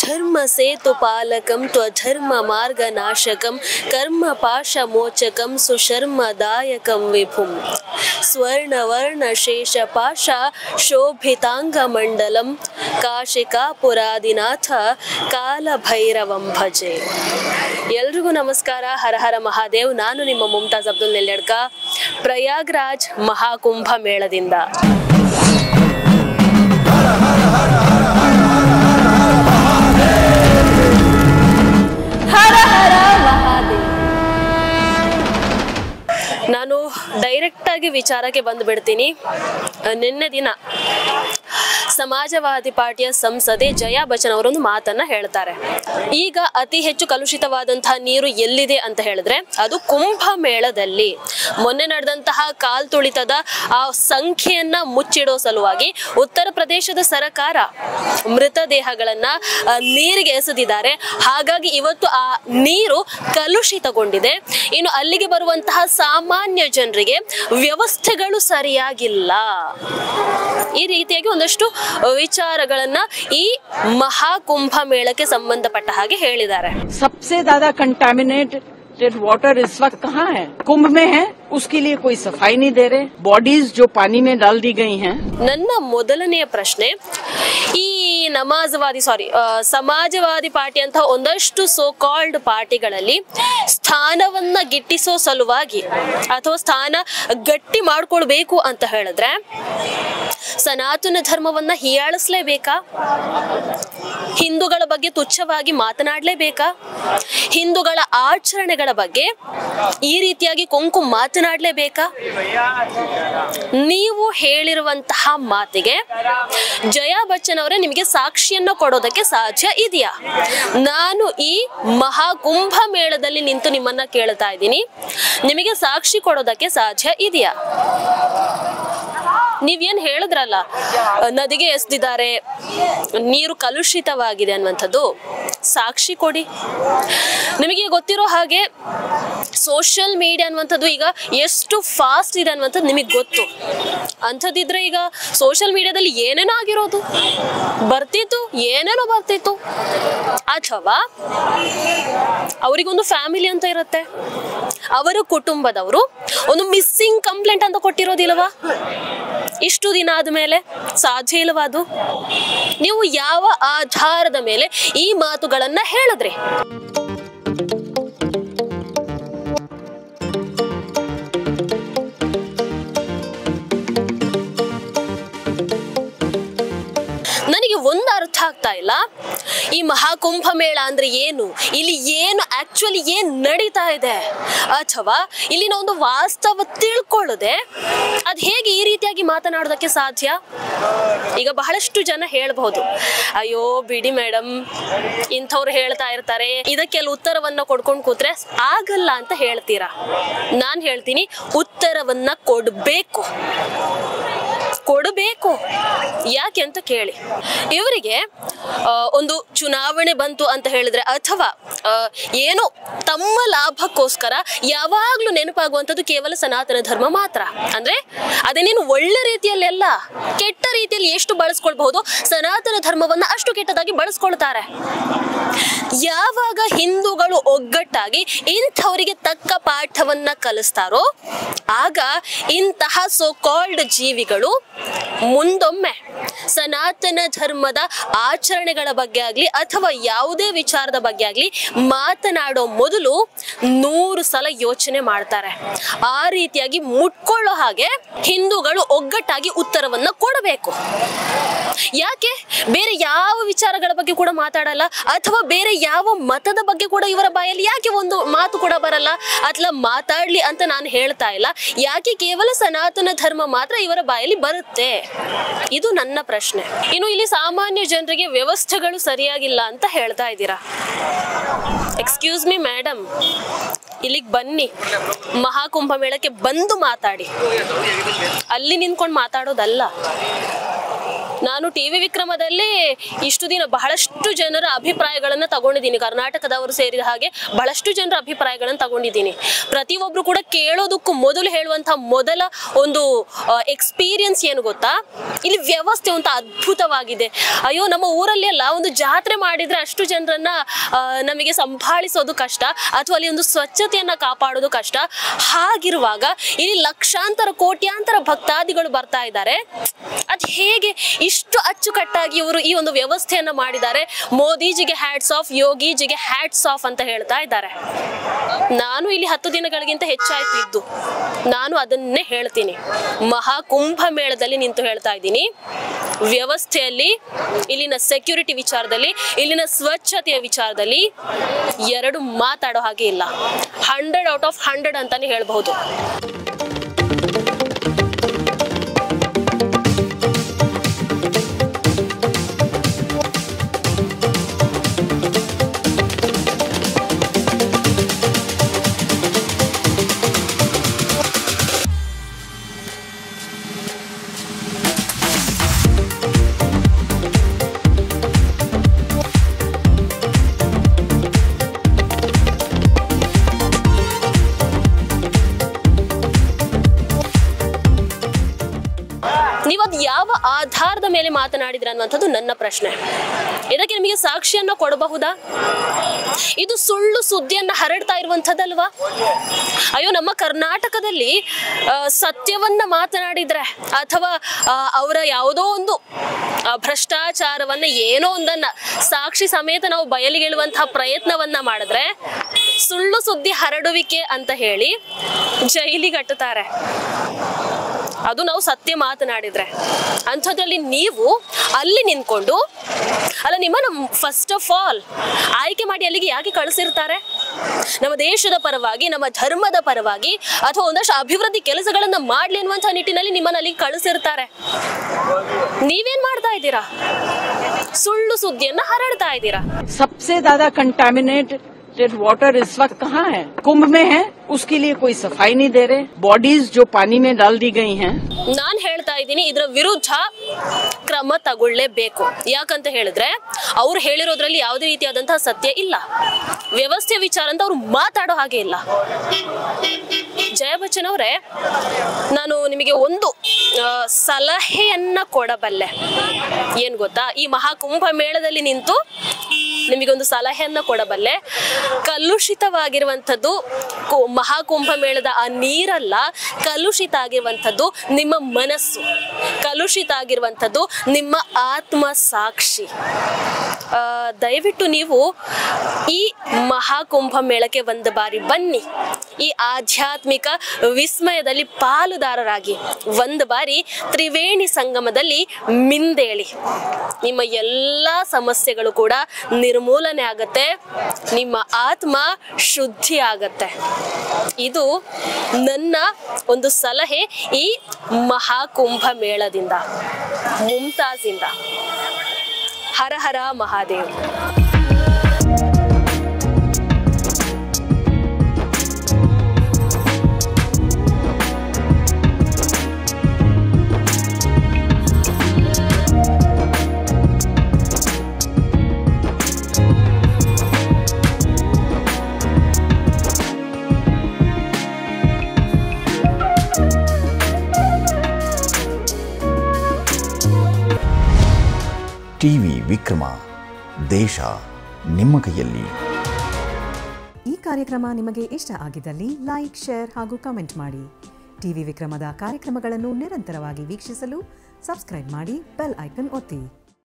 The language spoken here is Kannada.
ಧರ್ಮ ಸೇತು ಪಾಲಕಂ ತ್ವಧರ್ಮ ಮಾರ್ಗ ನಾಶಕಂ ಕರ್ಮ ಪಾಶ ಮೋಚಕಂ ಸುಶರ್ಮದಾಯಕಂ ವಿಭುಂ ಸ್ವರ್ಣ ವರ್ಣ ಶೇಷ ಪಾಶ ಶೋಭಿತಾಂಗ ಮಂಡಲಂ ಕಾಶಿಕಾಪುರಾದಿನಾಥ ಕಾಲಭೈರವಂ ಭಜೆ. ಎಲ್ರಿಗೂ ನಮಸ್ಕಾರ. ಹರ ಹರ ಮಹಾದೇವ್. ನಾನು ನಿಮ್ಮ ಮುಮ್ತಾಜ್ ಅಬ್ದುಲ್ ನೆಲ್ಯಡ್ಕ, ಪ್ರಯಾಗ್ರಾಜ್ ಮಹಾಕುಂಭ ಮೇಳದಿಂದ. ನಾನು ಡೈರೆಕ್ಟ್ ಆಗಿ ವಿಚಾರಕ್ಕೆ ಬಂದು ಬಿಡ್ತೀನಿ. ನಿನ್ನೆ ದಿನ ಸಮಾಜವಾದಿ ಪಾರ್ಟಿಯ ಸಂಸದೆ ಜಯಾ ಬಚ್ಚನ್ ಅವರೊಂದು ಮಾತನ್ನ ಹೇಳ್ತಾರೆ. ಈಗ ಅತಿ ಹೆಚ್ಚು ಕಲುಷಿತವಾದಂತಹ ನೀರು ಎಲ್ಲಿದೆ ಅಂತ ಹೇಳಿದ್ರೆ ಅದು ಕುಂಭ ಮೇಳದಲ್ಲಿ. ಮೊನ್ನೆ ನಡೆದಂತಹ ಕಾಲ್ತುಳಿತದ ಆ ಸಂಖ್ಯೆಯನ್ನ ಮುಚ್ಚಿಡೋ ಸಲುವಾಗಿ ಉತ್ತರ ಪ್ರದೇಶದ ಸರ್ಕಾರ ಮೃತದೇಹಗಳನ್ನ ನೀರಿಗೆ ಎಸೆದಿದ್ದಾರೆ. ಹಾಗಾಗಿ ಇವತ್ತು ಆ ನೀರು ಕಲುಷಿತಗೊಂಡಿದೆ. ಇನ್ನು ಅಲ್ಲಿಗೆ ಬರುವಂತಹ ಸಾಮಾನ್ಯ ಜನರಿಗೆ ವ್ಯವಸ್ಥೆಗಳು ಸರಿಯಾಗಿಲ್ಲ. ಈ ರೀತಿಯಾಗಿ ಒಂದಷ್ಟು ವಿಚಾರಗಳನ್ನ ಈ ಮಹಾಕುಂಭ ಮೇಳಕ್ಕೆ ಸಂಬಂಧಪಟ್ಟ ಹಾಗೆ ಹೇಳಿದ್ದಾರೆ. सबसे ज्यादा कंटामिनेटेड वाटर इस वक्त कहाँ है? कुंभ में है. उसके लिए कोई सफाई नहीं दे रहे. बॉडीज जो पानी में डाल दी गई हैं. ನನ್ನ ಮೊದಲನೆಯ ಪ್ರಶ್ನೆ, ಈ ಸಮಾಜವಾದಿ ಪಾರ್ಟಿ ಅಂತ ಒಂದಷ್ಟು ಸೋ ಕಾಲ್ಡ್ ಪಾರ್ಟಿಗಳಲ್ಲಿ ಸ್ಥಾನವನ್ನ ಗಿಟ್ಟಿಸೋ ಸಲುವಾಗಿ ಅಥವಾ ಸ್ಥಾನ ಗಟ್ಟಿ ಮಾಡ್ಕೊಳ್ಬೇಕು ಅಂತ ಹೇಳಿದ್ರೆ ಸನಾತನ ಧರ್ಮವನ್ನ ಹೀಯಾಳಿಸ್ಲೇಬೇಕಾ? ಹಿಂದೂಗಳ ಬಗ್ಗೆ ತುಚ್ಛವಾಗಿ ಮಾತನಾಡಲೇಬೇಕಾ? ಹಿಂದೂಗಳ ಆಚರಣೆಗಳ ಬಗ್ಗೆ ಈ ರೀತಿಯಾಗಿ ಕೊಂಕು ಮಾತನಾಡಲೇಬೇಕಾ? ನೀವು ಹೇಳಿರುವಂತಹ ಮಾತಿಗೆ ಜಯಾ ಬಚ್ಚನ್ ಅವರೇ ನಿಮಗೆ ಸಾಕ್ಷಿಯನ್ನ ಕೊಡೋದಕ್ಕೆ ಸಾಧ್ಯ ಇದೆಯಾ? ನಾನು ಈ ಮಹಾಕುಂಭ ಮೇಳದಲ್ಲಿ ನಿಂತು ನಿಮ್ಮನ್ನ ಕೇಳ್ತಾ ಇದ್ದೀನಿ, ನಿಮಗೆ ಸಾಕ್ಷಿ ಕೊಡೋದಕ್ಕೆ ಸಾಧ್ಯ ಇದೆಯಾ? ನೀವೇನ್ ಹೇಳಿದ್ರಲ್ಲ, ನದಿಗೆ ಎಸ್ದಿದ್ದಾರೆ, ನೀರು ಕಲುಷಿತವಾಗಿದೆ ಅನ್ನುವಂಥದ್ದು, ಸಾಕ್ಷಿ ಕೊಡಿ. ನಿಮಗೆ ಗೊತ್ತಿರೋ ಹಾಗೆ ಸೋಷಿಯಲ್ ಮೀಡಿಯಾ ಅನ್ನುವಂಥದ್ದು ಈಗ ಎಷ್ಟು ಫಾಸ್ಟ್ ಇದೆ ಅನ್ನುವಂಥದ್ದು ನಿಮಗೆ ಗೊತ್ತು. ಅಂಥದ್ದಿದ್ರೆ ಈಗ ಸೋಷಿಯಲ್ ಮೀಡಿಯಾದಲ್ಲಿ ಏನೇನೋ ಆಗಿರೋದು ಬರ್ತಿತ್ತು. ಅಥವಾ ಅವರಿಗೊಂದು ಫ್ಯಾಮಿಲಿ ಅಂತ ಇರುತ್ತೆ, ಅವರ ಕುಟುಂಬದವರು ಒಂದು ಮಿಸ್ಸಿಂಗ್ ಕಂಪ್ಲೇಂಟ್ ಅಂತ ಕೊಟ್ಟಿರೋದಿಲ್ವಾ? ಇಷ್ಟು ದಿನ ಆದ್ಮೇಲೆ ಸಾಧ್ಯ ಇಲ್ವಾ ಅದು? ನೀವು ಯಾವ ಆಧಾರದ ಮೇಲೆ ಈ ಮಾತುಗಳನ್ನ ಹೇಳಿದ್ರಿ? ನನಗೆ ಒಂದು ಅರ್ಥ ಆಗ್ತಾ ಇಲ್ಲ, ಈ ಮಹಾಕುಂಭ ಮೇಳ ಅಂದ್ರೆ ಏನು, ಇಲ್ಲಿ ಏನು ಆಕ್ಚುಲಿ ಏನ್ ನಡೀತಾ ಇದೆ, ಅಥವಾ ಇಲ್ಲಿನ ಒಂದು ವಾಸ್ತವ ತಿಳ್ಕೊಳ್ಳದೆ ಅದ್ ಹೇಗೆ ಈ ರೀತಿಯಾಗಿ ಮಾತನಾಡೋದಕ್ಕೆ ಸಾಧ್ಯ? ಈಗ ಬಹಳಷ್ಟು ಜನ ಹೇಳ್ಬಹುದು, ಅಯ್ಯೋ ಬಿಡಿ ಮೇಡಮ್, ಇಂಥವ್ರು ಹೇಳ್ತಾ ಇರ್ತಾರೆ, ಇದಕ್ಕೆಲ್ಲ ಉತ್ತರವನ್ನ ಕೊಡ್ಕೊಂಡು ಕೂತ್ರೆ ಆಗಲ್ಲ ಅಂತ ಹೇಳ್ತೀರಾ. ನಾನ್ ಹೇಳ್ತೀನಿ, ಉತ್ತರವನ್ನ ಕೊಡ್ಬೇಕು. ಯಾಕೆ ಅಂತ ಕೇಳಿ. ಇವರಿಗೆ ಒಂದು ಚುನಾವಣೆ ಬಂತು ಅಂತ ಹೇಳಿದ್ರೆ ಅಥವಾ ಏನೋ ತಮ್ಮ ಲಾಭಕ್ಕೋಸ್ಕರ ಯಾವಾಗ್ಲೂ ನೆನಪಾಗುವಂಥದ್ದು ಕೇವಲ ಸನಾತನ ಧರ್ಮ ಮಾತ್ರ. ಅಂದ್ರೆ ಅದೇನೇನು ಒಳ್ಳೆ ರೀತಿಯಲ್ಲೆಲ್ಲ, ಕೆಟ್ಟ ರೀತಿಯಲ್ಲಿ ಎಷ್ಟು ಬಳಸ್ಕೊಳ್ಬಹುದು ಸನಾತನ ಧರ್ಮವನ್ನ ಅಷ್ಟು ಕೆಟ್ಟದಾಗಿ ಬಳಸ್ಕೊಳ್ತಾರೆ. ಯಾವಾಗ ಹಿಂದೂಗಳು ಒಗ್ಗಟ್ಟಾಗಿ ಇಂಥವರಿಗೆ ತಕ್ಕ ಪಾಠವನ್ನ ಕಲಿಸ್ತಾರೋ ಆಗ ಇಂತಹ ಸೋ ಕಾಲ್ಡ್ ಜೀವಿಗಳು ಮುಂದೊಮ್ಮೆ ಸನಾತನ ಧರ್ಮದ ಆಚರಣೆಗಳ ಬಗ್ಗೆ ಆಗ್ಲಿ ಅಥವಾ ಯಾವುದೇ ವಿಚಾರದ ಬಗ್ಗೆ ಆಗ್ಲಿ ಮಾತನಾಡೋ ಮೊದಲು 100 ಸಲ ಯೋಚನೆ ಮಾಡ್ತಾರೆ. ಆ ರೀತಿಯಾಗಿ ಮುಟ್ಕೊಳ್ಳೋ ಹಾಗೆ ಹಿಂದೂಗಳು ಒಗ್ಗಟ್ಟಾಗಿ ಉತ್ತರವನ್ನ ಕೊಡಬೇಕು. ಯಾಕೆ ಬೇರೆ ಯಾವ ವಿಚಾರಗಳ ಬಗ್ಗೆ ಕೂಡ ಮಾತಾಡಲ್ಲ, ಅಥವಾ ಬೇರೆ ಯಾವ ಮತದ ಬಗ್ಗೆ ಕೂಡ ಇವರ ಬಾಯಲ್ಲಿ ಯಾಕೆ ಒಂದು ಮಾತು ಕೂಡ ಬರಲ್ಲ? ಅಥವಾ ಮಾತಾಡ್ಲಿ ಅಂತ ನಾನು ಹೇಳ್ತಾ ಇಲ್ಲ, ಯಾಕೆ ಕೇವಲ ಸನಾತನ ಧರ್ಮ ಮಾತ್ರ ಇವರ ಬಾಯಲ್ಲಿ ಬರುತ್ತೆ? ಇದು ನನ್ನ ಪ್ರಶ್ನೆ. ಇನ್ನು ಇಲ್ಲಿ ಸಾಮಾನ್ಯ ಜನರಿಗೆ ವ್ಯವಸ್ಥೆಗಳು ಸರಿಯಾಗಿಲ್ಲ ಅಂತ ಹೇಳ್ತಾ ಇದ್ದೀರಾ. ಎಕ್ಸ್ಕ್ಯೂಸ್ ಮಿ ಮೇಡಮ್, ಇಲ್ಲಿಗೆ ಬನ್ನಿ, ಮಹಾಕುಂಭ ಮೇಳಕ್ಕೆ ಬಂದು ಮಾತಾಡಿ, ಅಲ್ಲಿ ನಿಂತ್ಕೊಂಡು ಮಾತಾಡೋದಲ್ಲ. ನಾನು ಟಿವಿ ವಿಕ್ರಮದಲ್ಲಿ ಇಷ್ಟು ದಿನ ಬಹಳಷ್ಟು ಜನರ ಅಭಿಪ್ರಾಯಗಳನ್ನು ತಗೊಂಡಿದ್ದೀನಿ, ಕರ್ನಾಟಕದವರು ಸೇರಿದ ಹಾಗೆ ಬಹಳಷ್ಟು ಜನರ ಅಭಿಪ್ರಾಯಗಳನ್ನು ತಗೊಂಡಿದ್ದೀನಿ. ಪ್ರತಿಯೊಬ್ರು ಕೂಡ ಕೇಳೋದಕ್ಕೂ ಮೊದಲು ಹೇಳುವಂತಹ ಮೊದಲ ಒಂದು ಎಕ್ಸ್ಪೀರಿಯನ್ಸ್ ಏನು ಗೊತ್ತಾ, ಇಲ್ಲಿ ವ್ಯವಸ್ಥೆ ಅಂತ ಅದ್ಭುತವಾಗಿದೆ. ಅಯ್ಯೋ ನಮ್ಮ ಊರಲ್ಲಿ ಅಲ್ಲ ಒಂದು ಜಾತ್ರೆ ಮಾಡಿದ್ರೆ ಅಷ್ಟು ಜನರನ್ನ ನಮಗೆ ಸಂಭಾಳಿಸೋದು ಕಷ್ಟ, ಅಥವಾ ಅಲ್ಲಿ ಒಂದು ಸ್ವಚ್ಛತೆಯನ್ನ ಕಾಪಾಡೋದು ಕಷ್ಟ. ಹಾಗಿರುವಾಗ ಇಲ್ಲಿ ಲಕ್ಷಾಂತರ ಕೋಟ್ಯಾಂತರ ಭಕ್ತಾದಿಗಳು ಬರ್ತಾ ಇದ್ದಾರೆ. ಅದ್ ಹೇಗೆ ಇಷ್ಟು ಅಚ್ಚುಕಟ್ಟಾಗಿ ಇವರು ಈ ಒಂದು ವ್ಯವಸ್ಥೆಯನ್ನ ಮಾಡಿದ್ದಾರೆ? ಮೋದಿಜಿಗೆ ಹ್ಯಾಟ್ಸ್ ಆಫ್, ಯೋಗಿಜಿಗೆ ಹ್ಯಾಟ್ಸ್ ಆಫ್ ಅಂತ ಹೇಳ್ತಾ ಇದ್ದಾರೆ. ನಾನು ಇಲ್ಲಿ 10 ದಿನಗಳಿಗಿಂತ ಹೆಚ್ಚಾಯ್ತು ಇದ್ದು, ನಾನು ಅದನ್ನೇ ಹೇಳ್ತೀನಿ. ಮಹಾಕುಂಭ ಮೇಳದಲ್ಲಿ ನಿಂತು ಹೇಳ್ತಾ ಇದ್ದೀನಿ, ವ್ಯವಸ್ಥೆಯಲ್ಲಿ, ಇಲ್ಲಿನ ಸೆಕ್ಯೂರಿಟಿ ವಿಚಾರದಲ್ಲಿ, ಇಲ್ಲಿನ ಸ್ವಚ್ಛತೆಯ ವಿಚಾರದಲ್ಲಿ ಎರಡು ಮಾತಾಡೋ ಹಾಗೆ ಇಲ್ಲ. 100 ಔಟ್ ಆಫ್ 100 ಅಂತಾನೆ ಹೇಳ್ಬಹುದು. ನೀವದು ಯಾವ ಆಧಾರದ ಮೇಲೆ ಮಾತನಾಡಿದ್ರ ಅನ್ನುವಂಥದ್ದು ನನ್ನ ಪ್ರಶ್ನೆ. ಇದಕ್ಕೆ ನಿಮಗೆ ಸಾಕ್ಷಿಯನ್ನ ಕೊಡಬಹುದಾ? ಇದು ಸುಳ್ಳು ಸುದ್ದಿಯನ್ನ ಹರಡ್ತಾ ಇರುವಂಥದ್ದಲ್ವಾ? ಅಯ್ಯೋ ನಮ್ಮ ಕರ್ನಾಟಕದಲ್ಲಿ ಸತ್ಯವನ್ನ ಮಾತನಾಡಿದ್ರೆ ಅಥವಾ ಅವರ ಯಾವುದೋ ಒಂದು ಭ್ರಷ್ಟಾಚಾರವನ್ನ ಏನೋ ಒಂದನ್ನ ಸಾಕ್ಷಿ ಸಮೇತ ನಾವು ಬಯಲಿಗೆಳುವಂತಹ ಪ್ರಯತ್ನವನ್ನ ಮಾಡಿದ್ರೆ ಸುಳ್ಳು ಸುದ್ದಿ ಹರಡುವಿಕೆ ಅಂತ ಹೇಳಿ ಜೈಲಿಗೆ ಅಟ್ಟುತ್ತಾರೆ. ಅದು ನಾವು ಸತ್ಯ ಮಾತನಾಡಿದ್ರೆ. ಅಂಥದ್ರಲ್ಲಿ ನೀವು ಅಲ್ಲಿ ನಿಂತ್ಕೊಂಡು, ಅಲ್ಲ ನಿಮ್ಮನ್ನ ಫಸ್ಟ್ ಆಫ್ ಆಲ್ ಆಯ್ಕೆ ಮಾಡಿ ಅಲ್ಲಿಗೆ ಯಾಕೆ ಕಳಿಸಿರ್ತಾರೆ? ನಮ್ಮ ದೇಶದ ಪರವಾಗಿ, ನಮ್ಮ ಧರ್ಮದ ಪರವಾಗಿ, ಅಥವಾ ಒಂದಷ್ಟು ಅಭಿವೃದ್ಧಿ ಕೆಲಸಗಳನ್ನ ಮಾಡ್ಲಿ ಅನ್ನುವಂಥ ನಿಟ್ಟಿನಲ್ಲಿ ನಿಮ್ಮನ್ನ ಅಲ್ಲಿಗೆ ಕಳಿಸಿರ್ತಾರೆ. ನೀವೇನ್ ಮಾಡ್ತಾ ಇದ್ದೀರಾ? ಸುಳ್ಳು ಸುದ್ದಿಯನ್ನ ಹರಡ್ತಾ ಇದ್ದೀರಾ. सबसे ज्यादा कंटामिनेटेड वाटर इस वक्त कहाँ है? कुंभ में है, उसके लिए कोई सफाई नहीं दे रहे. बॉडीज जो पानी में डाल दी गई हैं. ನಾನ್ ಹೇಳ್ತಾ ಇದ್ದೀನಿ, ಇದರ ವಿರುದ್ಧ ಕ್ರಮ ತಗೊಳ್ಳೇಬೇಕು. ಯಾಕಂತ ಹೇಳಿದ್ರೆ ಅವ್ರು ಹೇಳಿರೋದ್ರಲ್ಲಿ ಯಾವುದೇ ರೀತಿಯಾದಂತಹ ಸತ್ಯ ಇಲ್ಲ. ವ್ಯವಸ್ಥೆ ವಿಚಾರ ಅಂತ ಅವ್ರು ಮಾತಾಡೋ ಹಾಗೆ ಇಲ್ಲ. ಜಯ ಬಚ್ಚನ್ ಅವರೇ, ನಾನು ನಿಮಗೆ ಒಂದು ಸಲಹೆಯನ್ನ ಕೊಡಬಲ್ಲೆ. ಏನ್ ಗೊತ್ತಾ, ಈ ಮಹಾಕುಂಭ ಮೇಳದಲ್ಲಿ ನಿಂತು ನಿಮಗೊಂದು ಸಲಹೆಯನ್ನ ಕೊಡಬಲ್ಲೆ. ಕಲುಷಿತವಾಗಿರುವಂಥದ್ದು ಮಹಾಕುಂಭ ಮೇಳದ ಆ ನೀರಲ್ಲ, ಕಲುಷಿತ ಆಗಿರುವಂಥದ್ದು ನಿಮ್ಮ ಮನಸ್ಸು, ಕಲುಷಿತ ಆಗಿರುವಂಥದ್ದು ನಿಮ್ಮ ಆತ್ಮ ಸಾಕ್ಷಿ. ದಯವಿಟ್ಟು ನೀವು ಈ ಮಹಾಕುಂಭ ಮೇಳಕ್ಕೆ ಒಂದು ಬಾರಿ ಬನ್ನಿ. ಈ ಆಧ್ಯಾತ್ಮಿಕ ವಿಸ್ಮಯದಲ್ಲಿ ಪಾಲುದಾರರಾಗಿ ಒಂದು ಬಾರಿ ತ್ರಿವೇಣಿ ಸಂಗಮದಲ್ಲಿ ಮಿಂದೇಳಿ. ನಿಮ್ಮ ಎಲ್ಲ ಸಮಸ್ಯೆಗಳು ಕೂಡ ನಿರ್ಮೂಲನೆ ಆಗತ್ತೆ, ನಿಮ್ಮ ಆತ್ಮ ಶುದ್ಧಿ ಆಗತ್ತೆ. ಇದು ನನ್ನ ಒಂದು ಸಲಹೆ ಈ ಮಹಾಕುಂಭ ಮೇಳದಿಂದ, ಮುಮ್ತಾಜಿಂದ. ಹರ ಹರ ಮಹಾದೇವ್. ಟಿವಿ ವಿಕ್ರಮ, ದೇಶ ನಿಮ್ಮ ಕೈಯಲ್ಲಿ. ಈ ಕಾರ್ಯಕ್ರಮ ನಿಮಗೆ ಇಷ್ಟ ಆಗಿದ್ದಲ್ಲಿ ಲೈಕ್, ಶೇರ್ ಹಾಗೂ ಕಮೆಂಟ್ ಮಾಡಿ. ಟಿವಿ ವಿಕ್ರಮದ ಕಾರ್ಯಕ್ರಮಗಳನ್ನು ನಿರಂತರವಾಗಿ ವೀಕ್ಷಿಸಲು ಸಬ್ಸ್ಕ್ರೈಬ್ ಮಾಡಿ, ಬೆಲ್ ಐಕನ್ ಒತ್ತಿ.